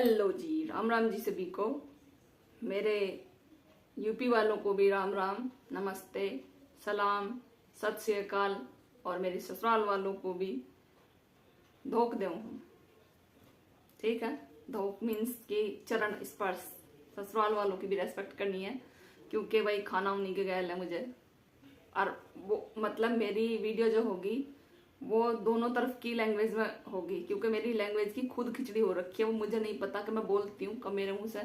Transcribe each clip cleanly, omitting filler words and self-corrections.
Hello जी, राम राम जी सभी को। मेरे यूपी वालों को भी राम राम, नमस्ते, सलाम, सत श्री अकाल। और मेरे ससुराल वालों को भी धोख देऊ हूँ। ठीक है, धोख मीन्स कि चरण स्पर्श। ससुराल वालों की भी रेस्पेक्ट करनी है, क्योंकि भाई खाना उन्हीं के गैल है मुझे। और वो मतलब मेरी वीडियो जो होगी वो दोनों तरफ की लैंग्वेज में होगी, क्योंकि मेरी लैंग्वेज की खुद खिचड़ी हो रखी है। वो मुझे नहीं पता कि मैं बोलती हूँ कब मेरे मुंह से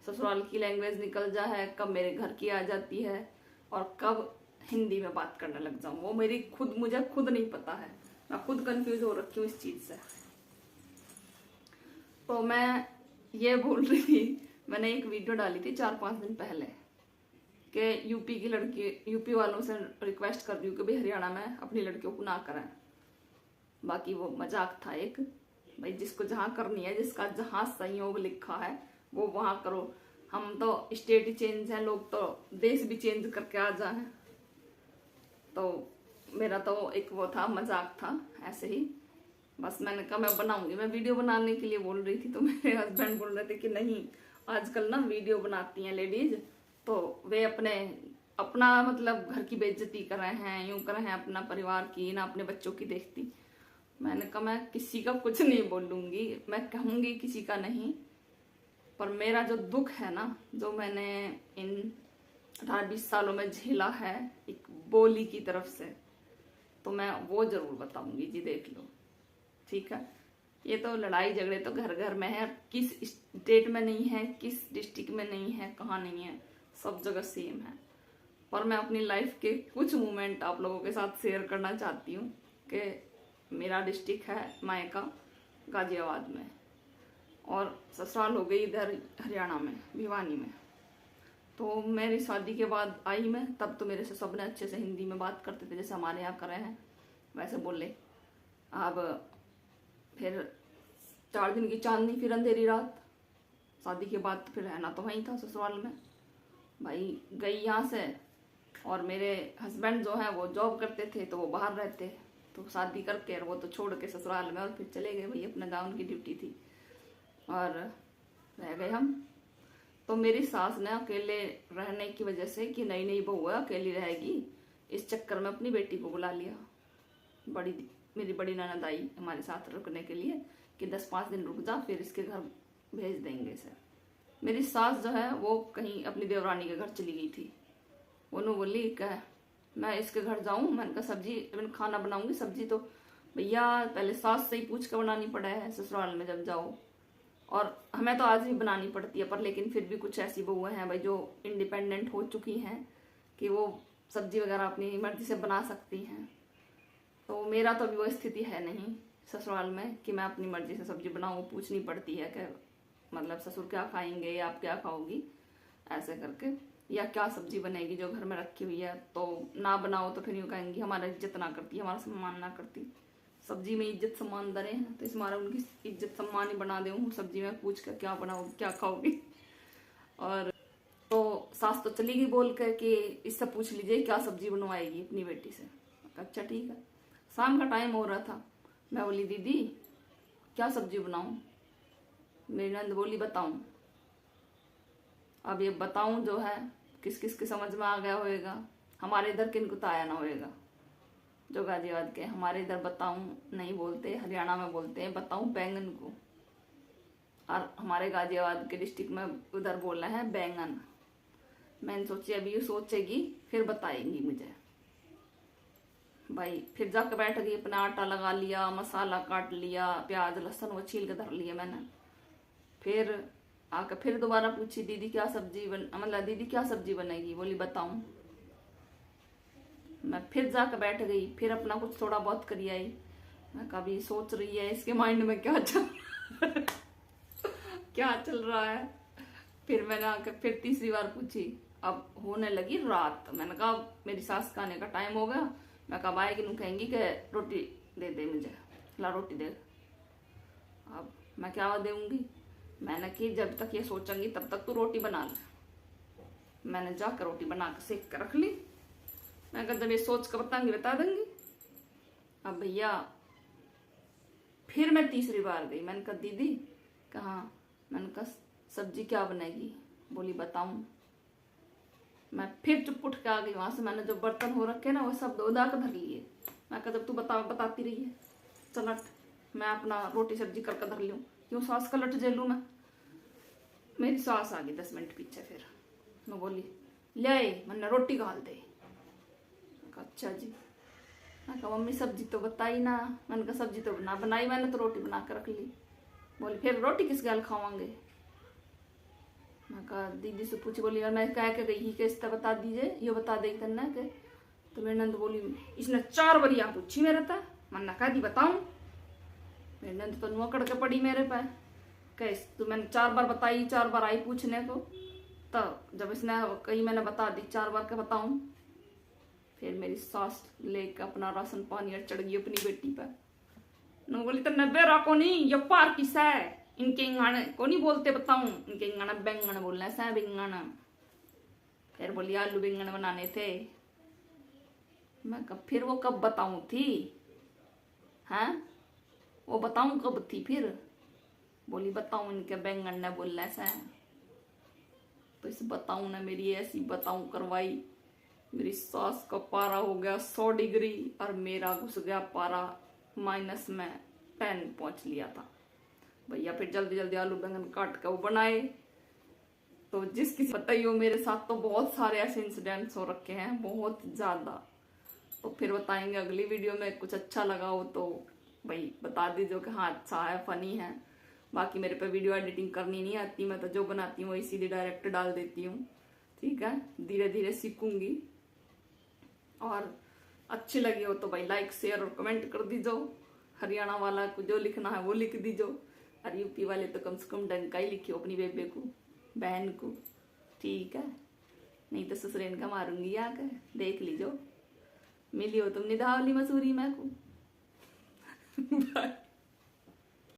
ससुराल की लैंग्वेज निकल जा है, कब मेरे घर की आ जाती है और कब हिंदी में बात करने लग जाऊँ। वो मुझे खुद नहीं पता है। मैं खुद कंफ्यूज हो रखी हूँ इस चीज से। तो मैं ये बोल रही थी, मैंने एक वीडियो डाली थी 4-5 दिन पहले कि यूपी की लड़की, यूपी वालों से रिक्वेस्ट कर रही हूँ कि भाई हरियाणा में अपनी लड़कियों को ना करें। बाकी वो मजाक था एक, भाई जिसको जहाँ करनी है, जिसका जहाँ संयोग लिखा है वो वहां करो। हम तो स्टेट ही चेंज है, लोग तो देश भी चेंज करके आ जाए। तो मेरा तो एक वो था, मजाक था ऐसे ही। बस मैंने कहा मैं बनाऊंगी, मैं वीडियो बनाने के लिए बोल रही थी। तो मेरे हस्बैंड बोल रहे थे कि नहीं, आजकल ना वीडियो बनाती हैं लेडीज तो वे अपना मतलब घर की बेइज्जती कर रहे हैं, यूं कर रहे हैं, अपना परिवार की ना अपने बच्चों की देखती। मैंने कहा मैं किसी का कुछ नहीं बोलूंगी, मैं कहूंगी किसी का नहीं, पर मेरा जो दुख है ना, जो मैंने इन 18-20 सालों में झेला है एक बोली की तरफ से, तो मैं वो जरूर बताऊंगी जी, देख लो। ठीक है, ये तो लड़ाई झगड़े तो घर घर में है, किस स्टेट में नहीं है, किस डिस्ट्रिक्ट में नहीं है, कहाँ नहीं है, सब जगह सेम है। पर मैं अपनी लाइफ के कुछ मोमेंट आप लोगों के साथ शेयर करना चाहती हूँ कि मेरा डिस्ट्रिक्ट है मायका गाजियाबाद में और ससुराल हो गई इधर हरियाणा में भिवानी में। तो मेरी शादी के बाद आई मैं, तब तो मेरे से सबने अच्छे से हिंदी में बात करते थे, जैसे हमारे यहाँ कर रहे हैं वैसे बोले। अब फिर 4 दिन की चांदनी, फिर अंधेरी रात। शादी के बाद फिर रहना तो वहीं था ससुराल में। भाई गई यहाँ से, और मेरे हस्बैंड जो है वो जॉब करते थे तो वो बाहर रहते, तो शादी करके और वो तो छोड़ के ससुराल में और फिर चले गए। भाई अपने गाँव की ड्यूटी थी और रह गए हम। तो मेरी सास ने अकेले रहने की वजह से कि नई नई बहू है, अकेली रहेगी, इस चक्कर में अपनी बेटी को बुला लिया। मेरी बड़ी ननद आई हमारे साथ रुकने के लिए कि 10-5 दिन रुक जा, फिर इसके घर भेज देंगे इसे। मेरी सास जो है वो कहीं अपनी देवरानी के घर चली गई थी। उन्होंने बोली कह मैं इसके घर जाऊं, मैंने कहा मैंने खाना बनाऊंगी, सब्जी तो भैया पहले सास से ही पूछ कर बनानी पड़ा है ससुराल में जब जाओ। और हमें तो आज भी बनानी पड़ती है, पर लेकिन फिर भी कुछ ऐसी बहुएं हैं भाई जो इंडिपेंडेंट हो चुकी हैं कि वो सब्जी वगैरह अपनी मर्जी से बना सकती हैं। तो मेरा तो अभी वो स्थिति है नहीं ससुराल में कि मैं अपनी मर्जी से सब्जी बनाऊँ। पूछनी पड़ती है कि मतलब ससुर क्या खाएंगे या आप क्या खाओगी, ऐसे करके, या क्या सब्जी बनेगी जो घर में रखी हुई है। तो ना बनाओ तो फिर यूँ कहेंगी हमारा इज्जत ना करती, हमारा सम्मान ना करती। सब्जी में इज्जत सम्मान दरे हैं तो इस मारा उनकी इज्जत सम्मान ही बना दे हूँ। सब्जी में पूछ कर क्या बनाओ, क्या खाओगी। और तो सास तो चली गई बोल कर कि इससे पूछ लीजिए क्या सब्जी बनवाएगी अपनी बेटी से। अच्छा ठीक है। शाम का टाइम हो रहा था, मैं बोली दीदी क्या सब्जी बनाऊं। मेरी नंद बोली बताऊं। अब ये बताऊं जो है किस किस के समझ में आ गया होएगा, हमारे इधर किनको तो आया ना होएगा जो गाजियाबाद के। हमारे इधर बताऊं नहीं बोलते, हरियाणा में बोलते हैं बताऊं बैंगन को, और हमारे गाजियाबाद के डिस्ट्रिक्ट में उधर बोल रहे हैं बैंगन। मैंने सोची अभी ये सोचेगी फिर बताएंगी मुझे। भाई फिर जाकर बैठ गई, अपना आटा लगा लिया, मसाला काट लिया, प्याज लहसुन वो छील के धर लिया मैंने। फिर आकर फिर दोबारा पूछी दीदी क्या सब्जी दीदी क्या सब्जी बनेगी, बोली बताऊं। मैं फिर जाकर बैठ गई, फिर अपना कुछ थोड़ा बहुत करी आई। मैं कभी सोच रही है इसके माइंड में क्या क्या चल रहा है। फिर मैंने आकर फिर तीसरी बार पूछी। अब होने लगी रात, मैंने कहा मेरी सास का आने का टाइम हो गया। मैं कब आएगी, नू कहेंगी कि रोटी दे दे मुझे, ला रोटी दे। अब मैं क्या देऊंगी। मैंने कि जब तक ये सोचेंगी तब तक तू रोटी बना ले। मैंने जाकर रोटी बना कर सेक कर रख ली। मैं कहा जब ये सोच कर बताऊंगी बता देंगी। अब भैया फिर मैं तीसरी बार गई, मैंने कहा दीदी कहाँ, मैंने कहा सब्जी क्या बनाएगी? बोली बताऊं। मैं फिर चुप उठ के आ गई वहां से। मैंने जो बर्तन हो रखे ना वो सब धो धा के धर लिए। मैं कहा जब तू बताती रही है, चल हट, मैं अपना रोटी सब्जी करके धर लूँ, क्यों सास का लट झेलूं मैं। मेरी सास आ गई 10 मिनट पीछे। फिर मैं बोली ले आए, मैंने रोटी घाल दे। अच्छा जी। मैं कहा मम्मी सब्जी तो बताई ना। मैंने कहा सब्जी तो ना बनाई मैंने, तो रोटी बना के रख ली। बोली फिर रोटी किस गैल खावांगे? मैं कहा दीदी से पूछी। बोली यार मैं कह के गई ही कि बता दीजिए, ये बता दे करना के। तो मेरी नंद बोली इसने 4 बार यहाँ पूछी मेरे था। मैंने कहा दी बताऊं। मेरी नंद तो नुआ कड़ के पड़ी मेरे पे। कैस तो मैंने 4 बार बताई, 4 बार आई पूछने को। तब जब इसने कही मैंने बता दी 4 बार के बताऊं। फिर मेरी सास लेकर अपना राशन पानी और चढ़ गई अपनी बेटी पर। न बोली तो नब्बे रखो नहीं, ये पार किस है इनके इंगाने को नहीं बोलते बताऊं। इनके इंगाना बैंगन बोलना है, सै बैंगन। फिर बोली आलू बैंगन बनाने थे। मैं कब फिर वो कब बताऊं थी? हैं वो बताऊं कब थी फिर? बोली बताऊं इनके बैंगन ने बोलना है। तो इस बताऊं ने मेरी ऐसी बताऊं करवाई। मेरी सास का पारा हो गया 100 डिग्री और मेरा घुस गया पारा माइनस में 10 पहुंच लिया था। भैया फिर जल्दी जल्दी आलू बैंगन काट के वो बनाए। तो जिसकी पता ही हो मेरे साथ तो बहुत सारे ऐसे इंसिडेंट्स हो रखे हैं, बहुत ज्यादा। तो फिर बताएंगे अगली वीडियो में। कुछ अच्छा लगा हो तो भाई बता दीजिए कि हाँ अच्छा है, फनी है। बाकी मेरे पे वीडियो एडिटिंग करनी नहीं आती, मैं तो जो बनाती हूँ वही सीधे डायरेक्ट डाल देती हूँ। ठीक है, धीरे धीरे सीखूंगी। और अच्छी लगी हो तो भाई लाइक शेयर और कमेंट कर दीजो। हरियाणा वाला को जो लिखना है वो लिख दीजो, और यूपी वाले तो कम से कम डंका ही लिखियो अपनी बेबे को, बहन को। ठीक है, नहीं तो ससुरेन का मारूंगी आकर, देख लीजो। मिली हो तुम निधावली मसूरी मैं को। बाय।